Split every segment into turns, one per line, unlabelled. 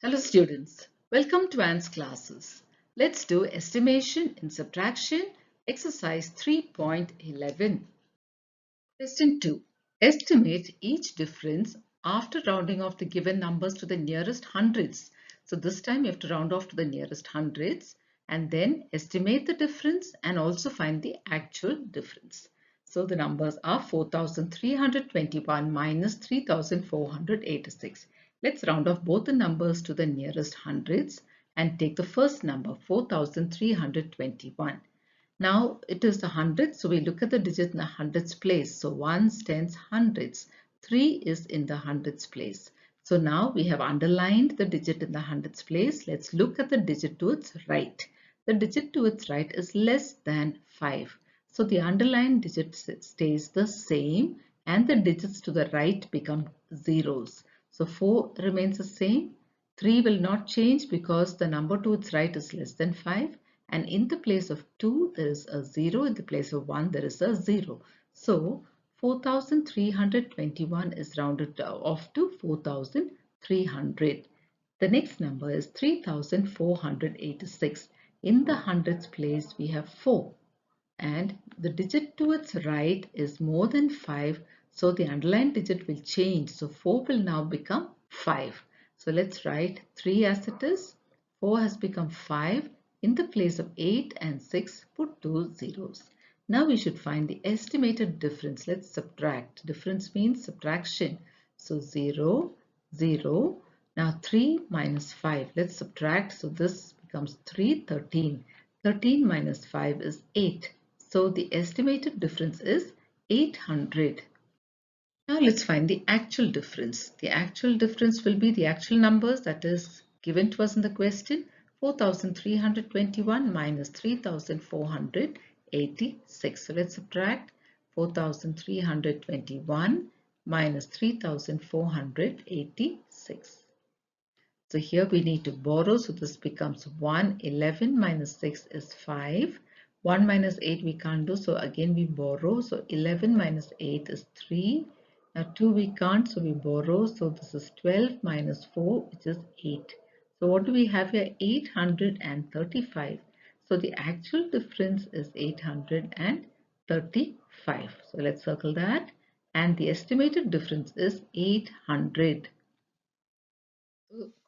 Hello students, welcome to Anne's classes. Let's do estimation in subtraction, exercise 3.11. Question 2. Estimate each difference after rounding off the given numbers to the nearest hundreds. So this time you have to round off to the nearest hundreds and then estimate the difference and also find the actual difference. So the numbers are 4,321 minus 3,486. Let's round off both the numbers to the nearest hundreds and take the first number 4,321. Now it is the hundreds, so we look at the digit in the hundreds place. So ones, tens, hundreds. 3 is in the hundreds place. So now we have underlined the digit in the hundreds place. Let's look at the digit to its right. The digit to its right is less than 5. So the underlined digit stays the same and the digits to the right become zeros. So 4 remains the same. 3 will not change because the number to its right is less than 5. And in the place of 2 there is a 0, in the place of 1 there is a 0. So 4,321 is rounded off to 4,300. The next number is 3,486. In the hundreds place we have 4 and the digit to its right is more than 5, so the underlined digit will change. So 4 will now become 5. So let's write 3 as it is. 4 has become 5. In the place of 8 and 6, put 2 zeros. Now we should find the estimated difference. Let's subtract. Difference means subtraction. So 0, 0. Now 3 minus 5. Let's subtract. So this becomes 3, 13. 13 minus 5 is 8. So the estimated difference is 800. Now let's find the actual difference. The actual difference will be the actual numbers that is given to us in the question. 4,321 minus 3,486. So let's subtract 4,321 minus 3,486. So here we need to borrow. So this becomes 1. 11 minus 6 is 5. 1 minus 8 we can't do. So again we borrow. So 11 minus 8 is 3. Now 2 we can't. So we borrow. So this is 12 minus 4, which is 8. So what do we have here? 835. So the actual difference is 835. So let's circle that. And the estimated difference is 800.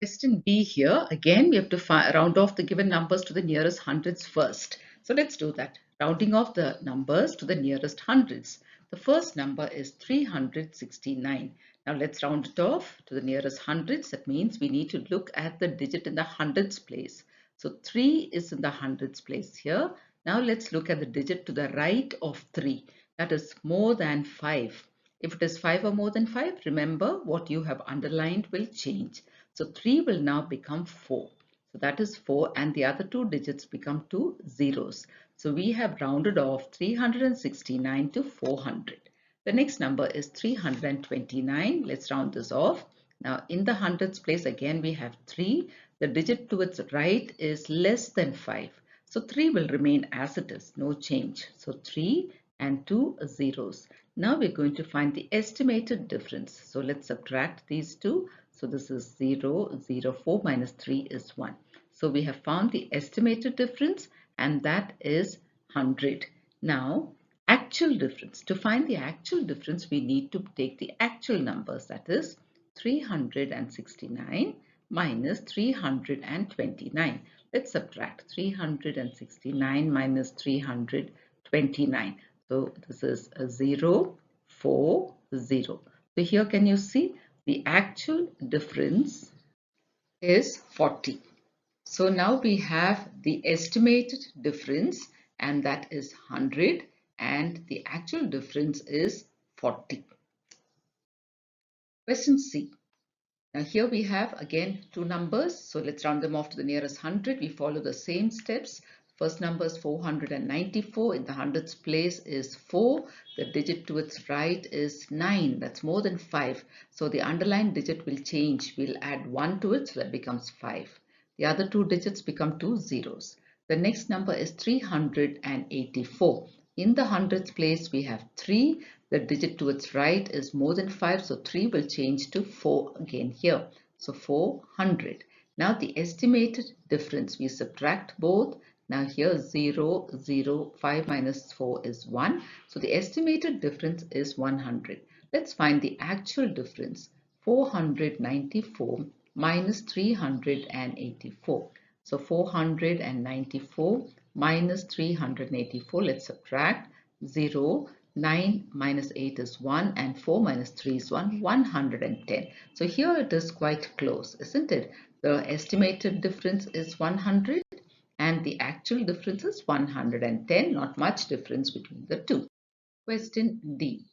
Question B here, again we have to round off the given numbers to the nearest hundreds first. So let's do that. Rounding off the numbers to the nearest hundreds. The first number is 369. Now let's round it off to the nearest hundreds. That means we need to look at the digit in the hundreds place. So 3 is in the hundreds place here. Now let's look at the digit to the right of 3. That is more than 5. If it is 5 or more than 5, remember what you have underlined will change. So 3 will now become 4. So that is 4 and the other two digits become 2 zeros. So we have rounded off 369 to 400. The next number is 329. Let's round this off. Now in the hundreds place again we have 3. The digit to its right is less than 5. So 3 will remain as it is, no change. So 3 and 2 zeros. Now we're going to find the estimated difference. So let's subtract these two. So this is 0, 0, 4 minus 3 is 1. So we have found the estimated difference and that is 100. Now actual difference. To find the actual difference we need to take the actual numbers, that is 369 minus 329. Let's subtract 369 minus 329. So this is a 0, 4, 0. So here can you see the actual difference is 40. So now we have the estimated difference and that is 100 and the actual difference is 40. Question C. Now here we have again two numbers. So let's round them off to the nearest 100. We follow the same steps. First number is 494. In the hundreds place is 4. The digit to its right is 9. That's more than 5. So the underlined digit will change. We'll add 1 to it, so that becomes 5. The other two digits become 2 zeros. The next number is 384. In the hundreds place we have 3. The digit to its right is more than 5, so 3 will change to 4 again here. So 400. Now the estimated difference, we subtract both. Now here 0, 0, 5 minus 4 is 1. So the estimated difference is 100. Let's find the actual difference. 494 minus 384. So 494 minus 384. Let's subtract 0. 9 minus 8 is 1 and 4 minus 3 is 1, 110. So here it is quite close, isn't it? The estimated difference is 100 and the actual difference is 110, not much difference between the two. Question D.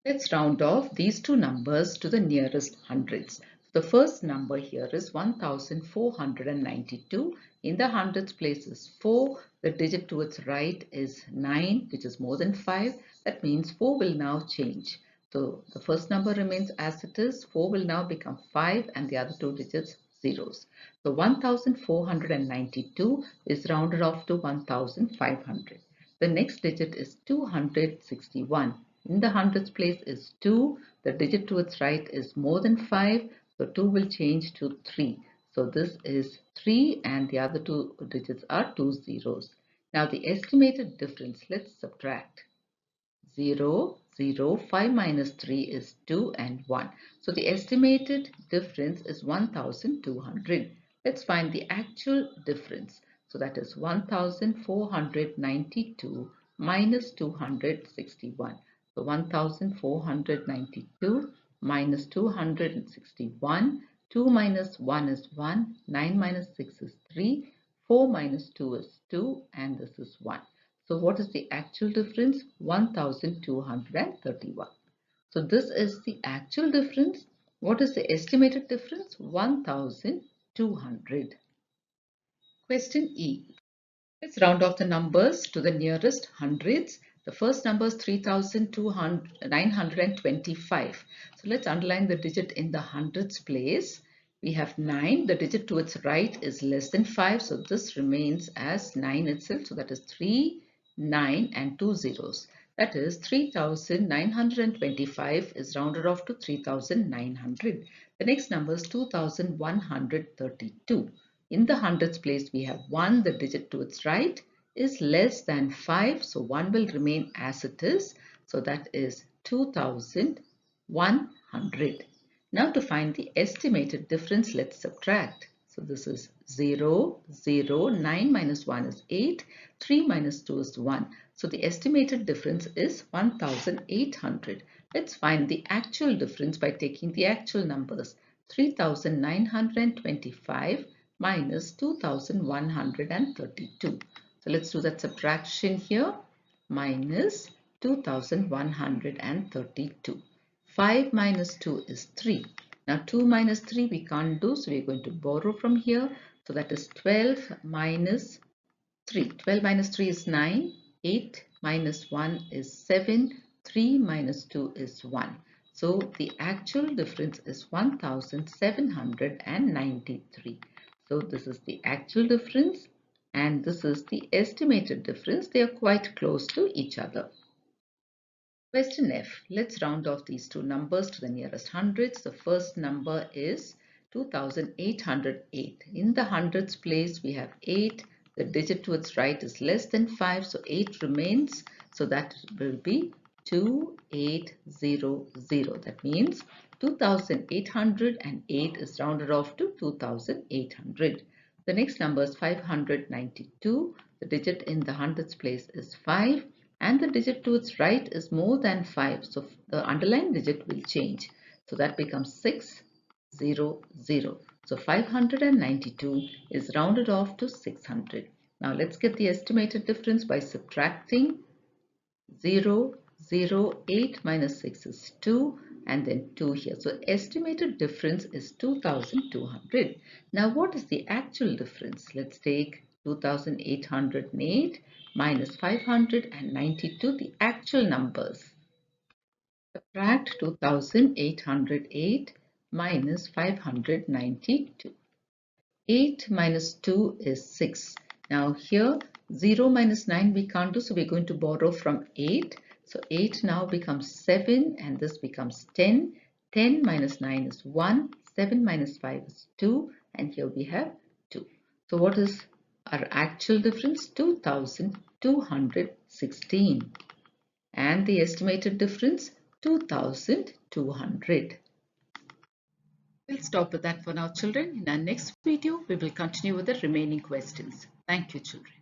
Let's round off these two numbers to the nearest hundreds. The first number here is 1492. In the hundreds place is 4. The digit to its right is 9, which is more than 5. That means 4 will now change. So the first number remains as it is. 4 will now become 5 and the other two digits zeros. So 1492 is rounded off to 1500. The next digit is 261. In the hundreds place is 2. The digit to its right is more than 5. So 2 will change to 3. So this is 3 and the other two digits are two zeros. Now the estimated difference, let's subtract. 0, 0, 5 minus 3 is 2 and 1. So the estimated difference is 1200. Let's find the actual difference. So that is 1492 minus 261. So 1492 minus 261. 2 minus 1 is 1. 9 minus 6 is 3. 4 minus 2 is 2 and this is 1. So what is the actual difference? 1231. So this is the actual difference. What is the estimated difference? 1200. Question E. Let's round off the numbers to the nearest hundreds. The first number is 3925. So let's underline the digit in the hundreds place. We have 9. The digit to its right is less than 5. So this remains as 9 itself. So that is 3, 9 and 2 zeros. That is 3925 is rounded off to 3900. The next number is 2132. In the hundreds place, we have 1. The digit to its right is less than 5. So 1 will remain as it is. So that is 2100. Now to find the estimated difference, let's subtract. So this is 0, 0, 9 minus 1 is 8, 3 minus 2 is 1. So the estimated difference is 1800. Let's find the actual difference by taking the actual numbers. 3925 minus 2132. So let's do that subtraction here. Minus 2132. 5 minus 2 is 3. Now 2 minus 3 we can't do, so we're going to borrow from here. So that is 12 minus 3. 12 minus 3 is 9. 8 minus 1 is 7. 3 minus 2 is 1. So the actual difference is 1793. So this is the actual difference and this is the estimated difference. They are quite close to each other. Question F. Let's round off these two numbers to the nearest hundreds. The first number is 2808. In the hundreds place we have 8. The digit to its right is less than 5. So 8 remains. So that will be 2800. That means 2808 is rounded off to 2800. The next number is 592. The digit in the hundreds place is 5 and the digit to its right is more than 5. So the underlying digit will change. So that becomes 600. So 592 is rounded off to 600. Now let's get the estimated difference by subtracting 0, 0, 8 minus 6 is 2 and then 2 here. So estimated difference is 2200. Now what is the actual difference? Let's take 2808 minus 592, the actual numbers. Subtract 2808 minus 592. 8 minus 2 is 6. Now here 0 minus 9 we can't do, so we're going to borrow from 8. So 8 now becomes 7 and this becomes 10. 10 minus 9 is 1. 7 minus 5 is 2, and here we have 2. So what is our actual difference? 2216. And the estimated difference? 2200. We'll stop with that for now, children. In our next video, we will continue with the remaining questions. Thank you, children.